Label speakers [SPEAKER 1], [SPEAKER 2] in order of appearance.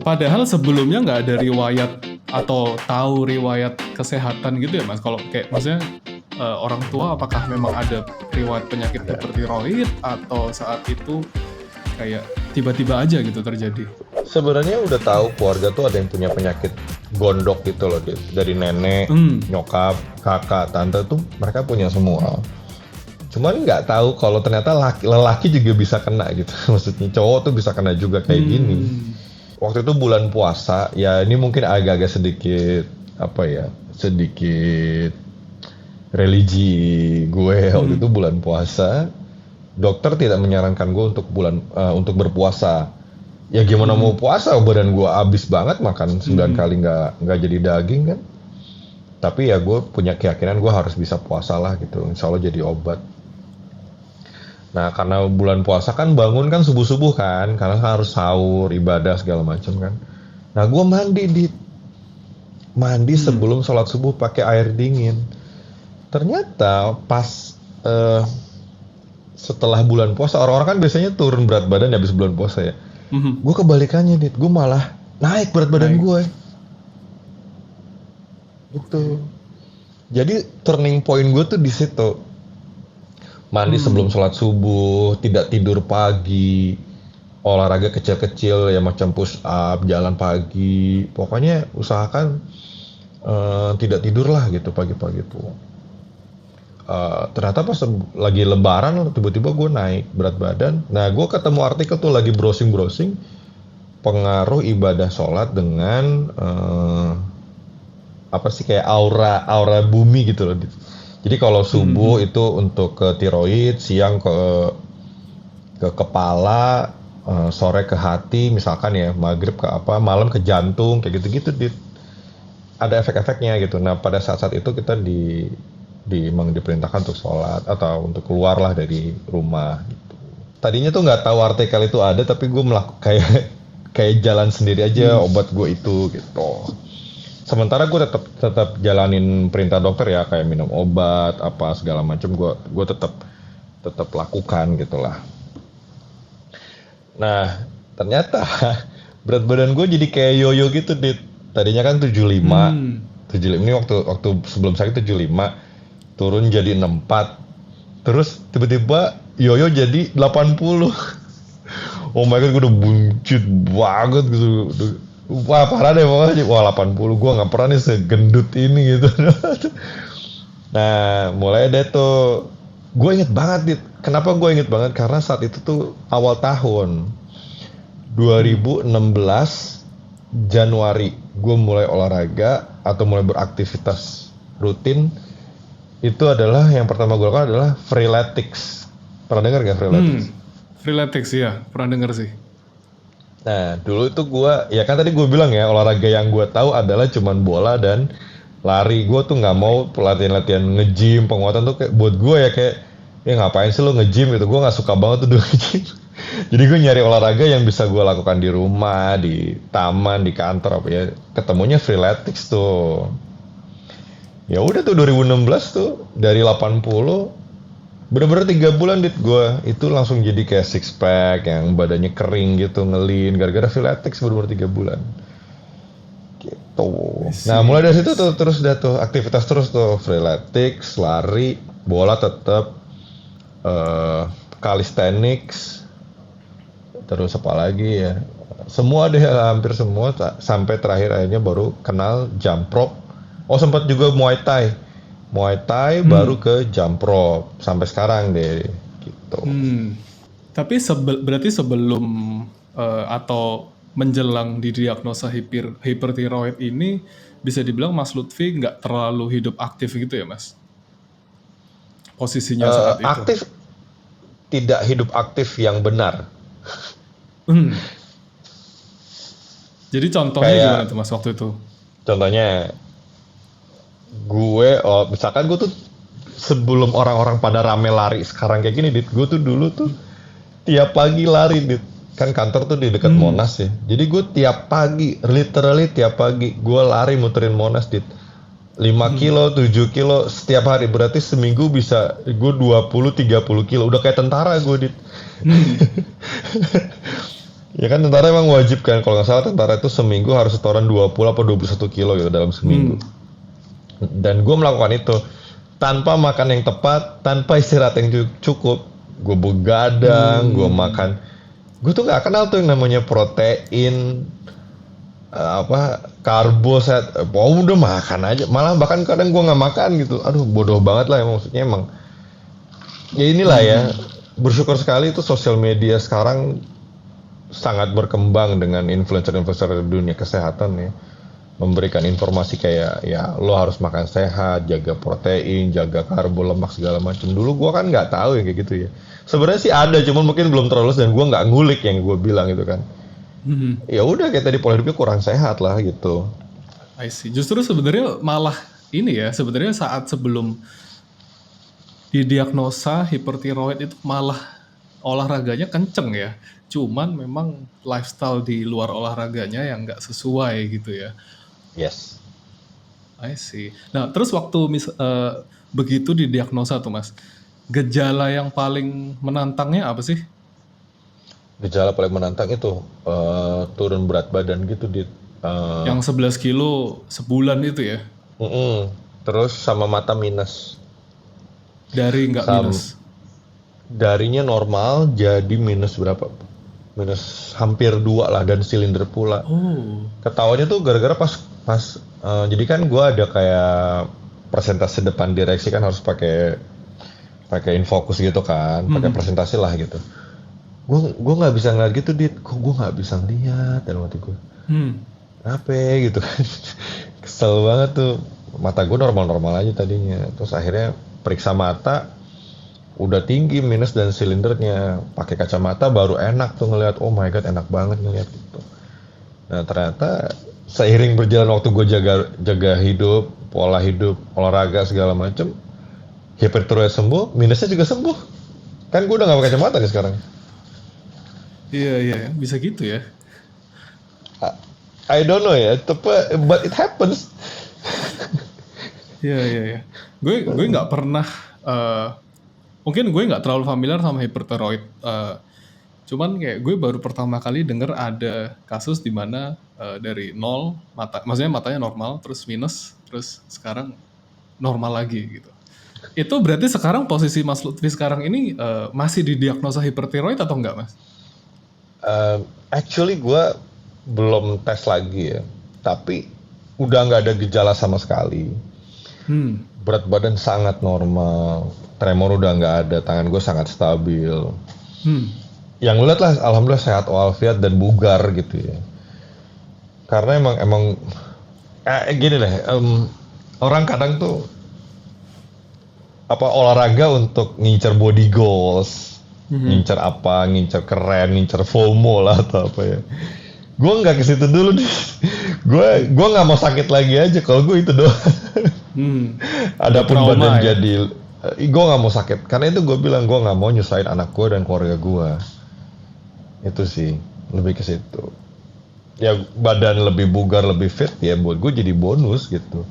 [SPEAKER 1] Padahal sebelumnya nggak ada riwayat atau tahu riwayat kesehatan gitu ya Mas? Kalau kayak maksudnya orang tua apakah memang ada riwayat penyakit hipertiroid atau saat itu kayak tiba-tiba aja gitu terjadi?
[SPEAKER 2] Sebenarnya udah tahu keluarga tuh ada yang punya penyakit gondok gitu loh, Dit. Dari nenek, nyokap, kakak, tante tuh mereka punya semua. Cuman nggak tahu kalau ternyata lelaki juga bisa kena gitu. Maksudnya cowok tuh bisa kena juga kayak gini. Waktu itu bulan puasa, ya ini mungkin agak-agak sedikit apa ya, sedikit religi gue. Waktu itu bulan puasa, dokter tidak menyarankan gue untuk berpuasa. Ya gimana mau puasa, badan gue abis banget makan 9 kali nggak jadi daging kan. Tapi ya gue punya keyakinan gue harus bisa puasa lah gitu, insya Allah jadi obat. Nah karena bulan puasa kan bangun kan subuh-subuh kan, karena harus sahur, ibadah segala macam kan. Nah gue mandi sebelum sholat subuh pakai air dingin. Ternyata pas setelah bulan puasa, orang-orang kan biasanya turun berat badan habis bulan puasa ya. Gue kebalikannya, gue malah naik berat badan gue. Gitu. Jadi turning point gue tuh di situ. Mandi sebelum sholat subuh, tidak tidur pagi, olahraga kecil-kecil ya macam push up, jalan pagi. Pokoknya usahakan tidak tidur lah gitu pagi-pagi tuh. Ternyata pas lagi lebaran tiba-tiba gue naik berat badan. Nah gue ketemu artikel tuh lagi browsing pengaruh ibadah sholat dengan apa sih kayak aura bumi gitu loh. Jadi kalau subuh itu untuk ke tiroid, siang ke kepala, sore ke hati misalkan ya, maghrib ke apa, malam ke jantung kayak gitu-gitu. Ada efek-efeknya gitu. Nah pada saat-saat itu kita memang diperintahkan untuk sholat atau untuk keluar lah dari rumah gitu. Tadinya tuh nggak tahu artikel itu ada, tapi gue melakukan kayak jalan sendiri aja obat gue itu gitu. Sementara gue tetap jalanin perintah dokter ya, kayak minum obat apa segala macam gue tetap lakukan gitulah. Nah ternyata berat badan gue jadi kayak yoyo gitu, Dit. Tadinya kan 75 ini waktu sebelum sakit 75, turun jadi 64, terus tiba-tiba yoyo jadi 80. Oh my god, gue udah buncit banget gitu. Wah parah deh pokoknya. Wah 80, gue gak pernah nih segendut ini gitu. Nah mulai deh tuh, gue inget banget Dit. Kenapa gue inget banget? Karena saat itu tuh awal tahun 2016 Januari, gue mulai olahraga atau mulai beraktivitas rutin. Itu adalah yang pertama gue lakukan adalah Freeletics. Pernah dengar gak Freeletics?
[SPEAKER 1] Freeletics ya, pernah dengar sih.
[SPEAKER 2] Nah dulu itu gue, ya kan tadi gue bilang ya, olahraga yang gue tahu adalah cuman bola dan lari. Gue tuh nggak mau latihan nge-gym, penguatan tuh kayak buat gue ya kayak, ya ngapain sih lo nge-gym gitu. Gue nggak suka banget tuh nge-gym. Jadi gue nyari olahraga yang bisa gue lakukan di rumah, di taman, di kantor apa ya. Ketemunya Freeletics tuh. Ya udah tuh 2016 tuh dari 80 bener-bener 3 bulan Dit, gue itu langsung jadi kayak six pack yang badannya kering gitu, ngelin gara-gara Freeletics bener-bener 3 bulan gitu. Nah mulai dari situ tuh terus dah tuh aktivitas terus tuh, Freeletics, lari, bola tetap, calisthenics, terus apa lagi ya, semua deh, hampir semua sampai terakhir akhirnya baru kenal jump rope. Oh sempat juga Muay Thai baru ke jump rope sampai sekarang deh gitu.
[SPEAKER 1] Tapi berarti sebelum atau menjelang didiagnosa hipertiroid ini bisa dibilang Mas Lutfi nggak terlalu hidup aktif gitu ya Mas? Posisinya saat itu.
[SPEAKER 2] Aktif, tidak hidup aktif yang benar.
[SPEAKER 1] Jadi contohnya gimana tuh Mas waktu itu?
[SPEAKER 2] Contohnya misalkan gue tuh sebelum orang-orang pada rame lari sekarang kayak gini, Dit, gue tuh dulu tuh tiap pagi lari, Dit. Kan kantor tuh di dekat Monas ya. Jadi gue tiap pagi, literally tiap pagi gue lari muterin Monas, Dit. 5 kilo, 7 kilo setiap hari. Berarti seminggu bisa gue 20-30 kilo. Udah kayak tentara gue, Dit. Ya kan tentara emang wajib kan, kalau nggak salah tentara itu seminggu harus setoran 20 atau 21 kilo gitu dalam seminggu. Dan gue melakukan itu tanpa makan yang tepat, tanpa istirahat yang cukup. Gue begadang, gue makan. Gue tuh nggak kenal tuh yang namanya protein, karbo, udah makan aja. Malah bahkan kadang gue nggak makan gitu. Aduh bodoh banget lah, maksudnya emang. Ya inilah ya, bersyukur sekali itu sosial media sekarang sangat berkembang dengan influencer-influencer dunia kesehatan ya, memberikan informasi kayak ya lo harus makan sehat, jaga protein, jaga karbo, lemak segala macam. Dulu gue kan nggak tahu yang kayak gitu ya. Sebenarnya sih ada, cuman mungkin belum terlalu dan gue nggak ngulik yang gue bilang gitu kan. Ya udah kayak tadi pola hidupnya kurang sehat lah gitu.
[SPEAKER 1] I see. Justru sebenarnya malah ini ya, sebenarnya saat sebelum didiagnosa hipertiroid itu malah olahraganya kenceng ya. Cuman memang lifestyle di luar olahraganya yang nggak sesuai gitu ya.
[SPEAKER 2] Yes.
[SPEAKER 1] I see. Nah, terus waktu begitu didiagnosa tuh Mas, gejala yang paling menantangnya apa sih?
[SPEAKER 2] Gejala paling menantang itu turun berat badan gitu di
[SPEAKER 1] Yang 11 kilo sebulan itu ya?
[SPEAKER 2] terus sama mata minus.
[SPEAKER 1] Dari nggak minus?
[SPEAKER 2] Darinya normal jadi minus berapa? Minus hampir 2 lah dan silinder pula. Ketawanya tuh gara-gara pas jadi kan gue ada kayak presentasi depan direksi kan harus pakai infokus gitu kan, pakai presentasi lah gitu. Gue nggak bisa ngeliat gitu, kok gue nggak bisa ngeliat dalam hati gue. Apa gitu kan? Kesel banget tuh. Mata gue normal-normal aja tadinya. Terus akhirnya periksa mata, udah tinggi minus dan silindernya. Pakai kacamata baru enak tuh ngeliat. Oh my god, enak banget ngeliat gitu. Nah ternyata seiring berjalan waktu gue jaga hidup, pola hidup, olahraga segala macem, hipertiroid sembuh, minusnya juga sembuh. Kan gue udah gak pakai kacamata nih sekarang.
[SPEAKER 1] Iya, bisa gitu ya.
[SPEAKER 2] I don't know ya, but it happens.
[SPEAKER 1] Iya. Gue nggak pernah, mungkin gue nggak terlalu familiar sama hipertiroid. Cuman kayak gue baru pertama kali denger ada kasus di mana dari nol, maksudnya matanya normal, terus minus, terus sekarang normal lagi gitu. Itu berarti sekarang posisi Mas Lutfi sekarang ini masih didiagnosa hipertiroid atau enggak, Mas?
[SPEAKER 2] Actually gue belum tes lagi ya, tapi udah nggak ada gejala sama sekali. Berat badan sangat normal, tremor udah nggak ada, tangan gue sangat stabil. Yang lihat lah, alhamdulillah sehat walafiat dan bugar gitu ya. Karena emang gini deh, orang kadang tuh olahraga untuk ngincer body goals, ngincer apa, ngincer keren, ngincer FOMO lah atau apa ya. Gue nggak ke situ dulu deh. Gue nggak mau sakit lagi aja kalau gue itu doang. Adapun badan ya? Jadi, gue nggak mau sakit. Karena itu gue bilang gue nggak mau nyusahin anak gue dan keluarga gue. Itu sih lebih ke situ. Ya badan lebih bugar, lebih fit ya buat gue jadi bonus gitu.